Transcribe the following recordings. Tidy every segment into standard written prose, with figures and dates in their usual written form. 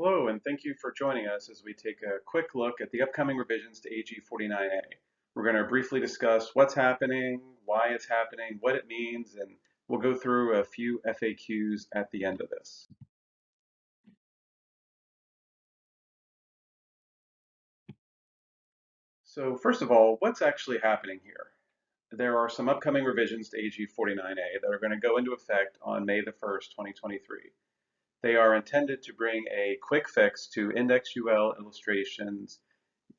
Hello, and thank you for joining us as we take a quick look at the upcoming revisions to AG 49A. We're going to briefly discuss what's happening, why it's happening, what it means, and we'll go through a few FAQs at the end of this. So first of all, what's actually happening here? There are some upcoming revisions to AG 49A that are going to go into effect on May the 1st, 2023. They are intended to bring a quick fix to index UL illustrations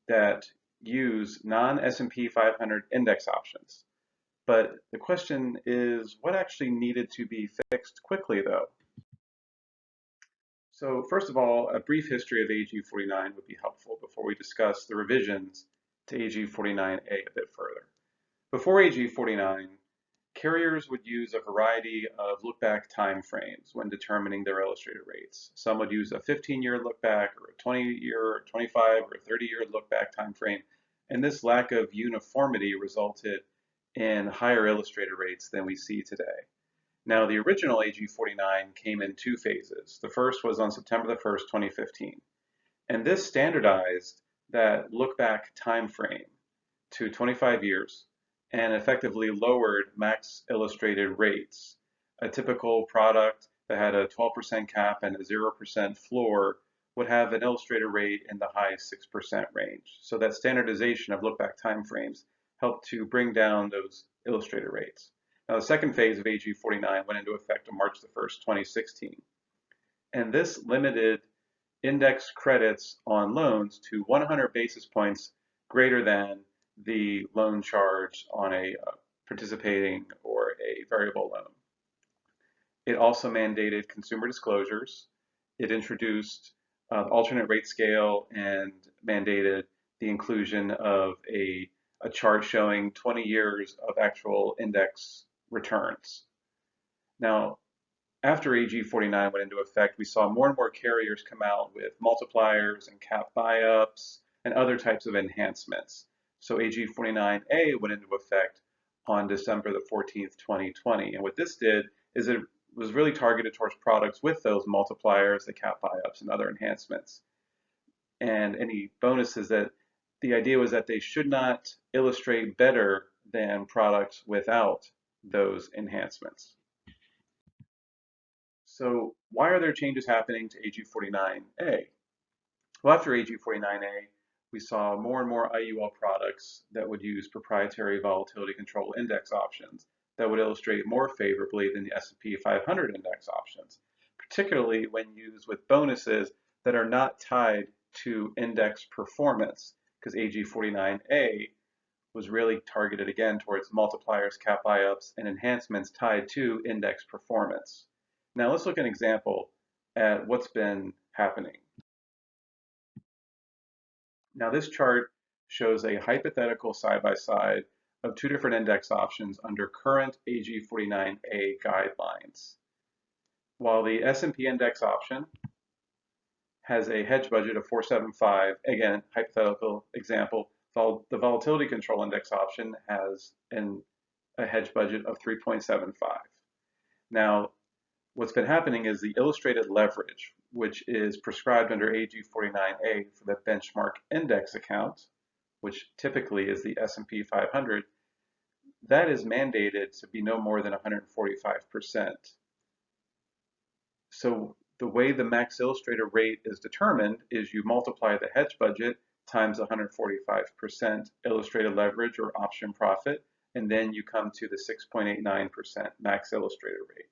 that use non-S&P 500 index options. But the question is, what actually needed to be fixed quickly, though? So first of all, a brief history of AG 49 would be helpful before we discuss the revisions to AG 49A a bit further. Before AG 49, carriers would use a variety of look-back time frames when determining their illustrated rates. Some would use a 15-year look-back, or a 20-year, or 25, or 30-year look-back time frame, and this lack of uniformity resulted in higher illustrated rates than we see today. Now, the original AG 49 came in two phases. The first was on September the 1st, 2015, and this standardized that look-back time frame to 25 years and effectively lowered max illustrated rates. A typical product that had a 12% cap and a 0% floor would have an illustrated rate in the high 6% range. So that standardization of look-back timeframes helped to bring down those illustrated rates. Now the second phase of AG 49 went into effect on March the 1st, 2016. And this limited index credits on loans to 100 basis points greater than the loan charge on a participating or a variable loan. It also mandated consumer disclosures. It introduced alternate rate scale and mandated the inclusion of a chart showing 20 years of actual index returns. Now, after AG 49 went into effect, we saw more and more carriers come out with multipliers and cap buy-ups and other types of enhancements. So AG 49A went into effect on December the 14th, 2020. And what this did is it was really targeted towards products with those multipliers, the cap buy-ups, and other enhancements. And any bonuses that the idea was that they should not illustrate better than products without those enhancements. So why are there changes happening to AG 49A? Well, after AG 49A, we saw more and more IUL products that would use proprietary volatility control index options that would illustrate more favorably than the S&P 500 index options, particularly when used with bonuses that are not tied to index performance, because AG 49A was really targeted again towards multipliers, cap buy-ups, and enhancements tied to index performance. Now let's look at an example at what's been happening. Now this chart shows a hypothetical side-by-side of two different index options under current AG 49A guidelines. While the S&P index option has a hedge budget of 475, again, hypothetical example, the volatility control index option has a hedge budget of 3.75. Now, what's been happening is the illustrated leverage, which is prescribed under AG 49A for the benchmark index account, which typically is the S&P 500, that is mandated to be no more than 145%. So the way the max illustrated rate is determined is you multiply the hedge budget times 145% illustrated leverage or option profit, and then you come to the 6.89% max illustrated rate.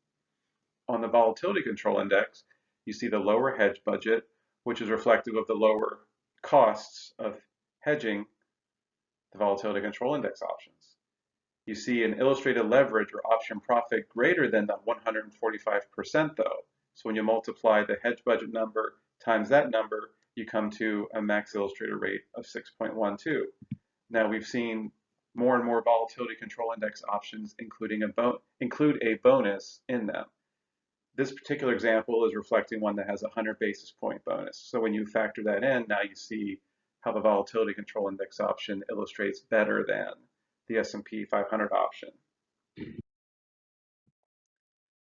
On the volatility control index, you see the lower hedge budget, which is reflective of the lower costs of hedging the volatility control index options. You see an illustrated leverage or option profit greater than the 145% though. So when you multiply the hedge budget number times that number, you come to a max illustrated rate of 6.12. Now we've seen more and more volatility control index options include a bonus in them. This particular example is reflecting one that has a 100 basis point bonus. So when you factor that in, now you see how the volatility control index option illustrates better than the S&P 500 option.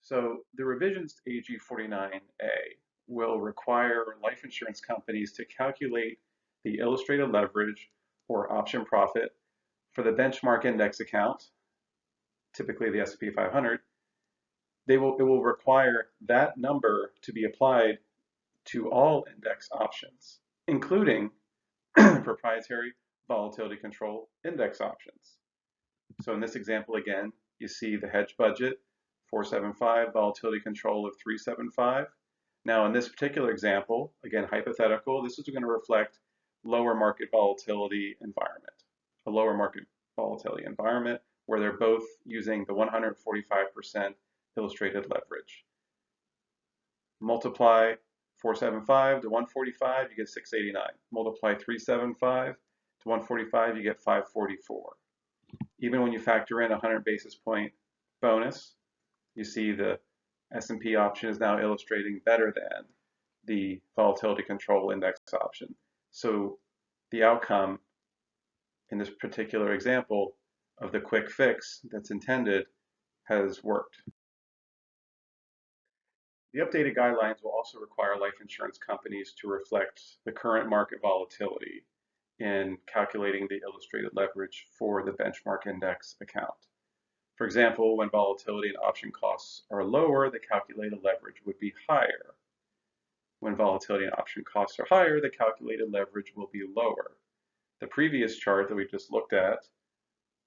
So the revisions to AG 49A will require life insurance companies to calculate the illustrated leverage or option profit for the benchmark index account, typically the S&P 500. It will require that number to be applied to all index options, including proprietary volatility control index options. So in this example, again, you see the hedge budget, 475, volatility control of 375. Now in this particular example, again, hypothetical, this is going to reflect lower market volatility environment, a lower market volatility environment where they're both using the 145% illustrated leverage. Multiply 475 to 145, you get 689. Multiply 375 to 145, you get 544. Even when you factor in a 100 basis point bonus, you see the S&P option is now illustrating better than the volatility control index option. So the outcome in this particular example of the quick fix that's intended has worked. The updated guidelines will also require life insurance companies to reflect the current market volatility in calculating the illustrated leverage for the benchmark index account. For example, when volatility and option costs are lower, the calculated leverage would be higher. When volatility and option costs are higher, the calculated leverage will be lower. The previous chart that we just looked at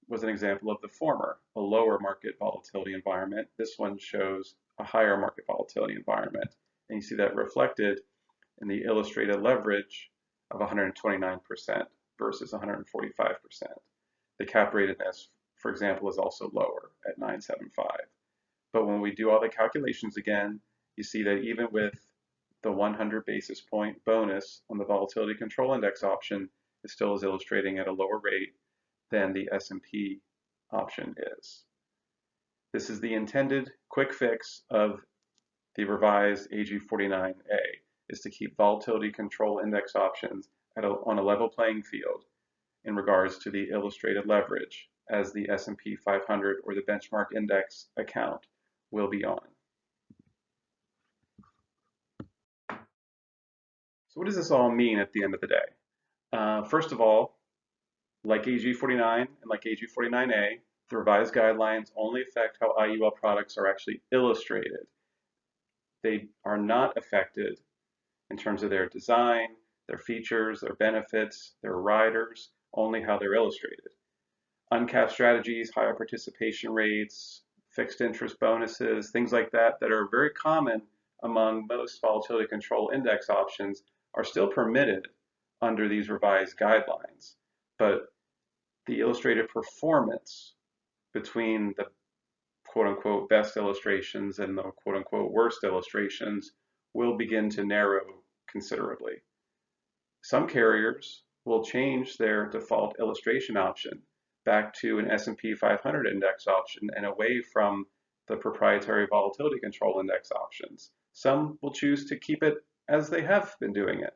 was an example of the former, a lower market volatility environment. This one shows a higher market volatility environment. And you see that reflected in the illustrated leverage of 129% versus 145%. The cap ratedness, for example, is also lower at 975. But when we do all the calculations again, you see that even with the 100 basis point bonus on the volatility control index option, it still is illustrating at a lower rate than the S&P option is. This is the intended quick fix of the revised AG 49A, is to keep volatility control index options on a level playing field in regards to the illustrated leverage as the S&P 500 or the benchmark index account will be on. So what does this all mean at the end of the day? First of all, like AG 49 and like AG 49A, the revised guidelines only affect how IUL products are actually illustrated. They are not affected in terms of their design, their features, their benefits, their riders, only how they're illustrated. Uncapped strategies, higher participation rates, fixed interest bonuses, things like that that are very common among most volatility control index options are still permitted under these revised guidelines. But the illustrated performance between the quote-unquote best illustrations and the quote-unquote worst illustrations will begin to narrow considerably. Some carriers will change their default illustration option back to an S&P 500 index option and away from the proprietary volatility control index options. Some will choose to keep it as they have been doing it.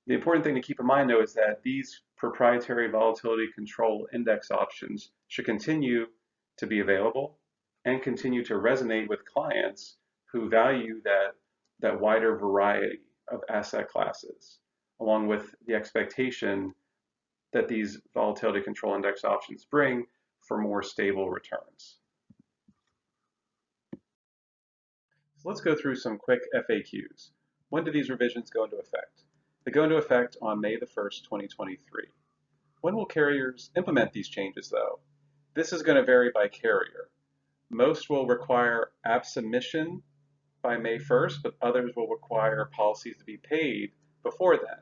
The important thing to keep in mind, though, is that these proprietary volatility control index options should continue to be available and continue to resonate with clients who value that wider variety of asset classes, along with the expectation that these volatility control index options bring for more stable returns. So let's go through some quick FAQs. When do these revisions go into effect? They go into effect on May the 1st, 2023. When will carriers implement these changes, though? This is going to vary by carrier. Most will require app submission by May 1st, but others will require policies to be paid before then.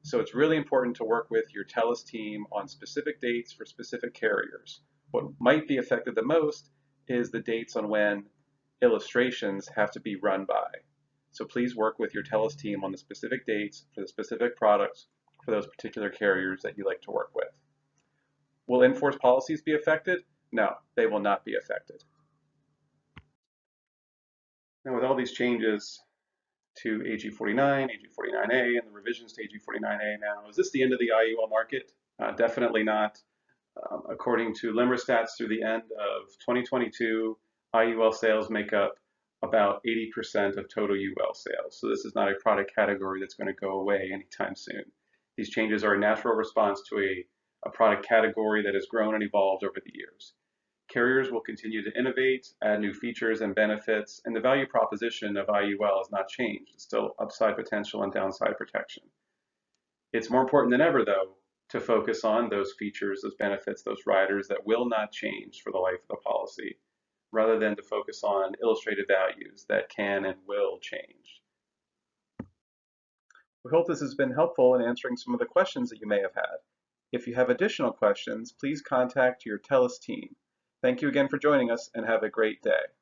So it's really important to work with your TELUS team on specific dates for specific carriers. What might be affected the most is the dates on when illustrations have to be run by. So please work with your TELUS team on the specific dates for the specific products for those particular carriers that you like to work with. Will in-force policies be affected? No, they will not be affected. Now with all these changes to AG 49, AG 49A, and the revisions to AG 49A now, is this the end of the IUL market? Definitely not. According to LIMRA stats through the end of 2022, IUL sales make up about 80% of total UL sales. So this is not a product category that's going to go away anytime soon. These changes are a natural response to a product category that has grown and evolved over the years. Carriers will continue to innovate, add new features and benefits, and the value proposition of IUL has not changed. It's still upside potential and downside protection. It's more important than ever, though, to focus on those features, those benefits, those riders that will not change for the life of the policy, rather than to focus on illustrated values that can and will change. We hope this has been helpful in answering some of the questions that you may have had. If you have additional questions, please contact your TELUS team. Thank you again for joining us and have a great day.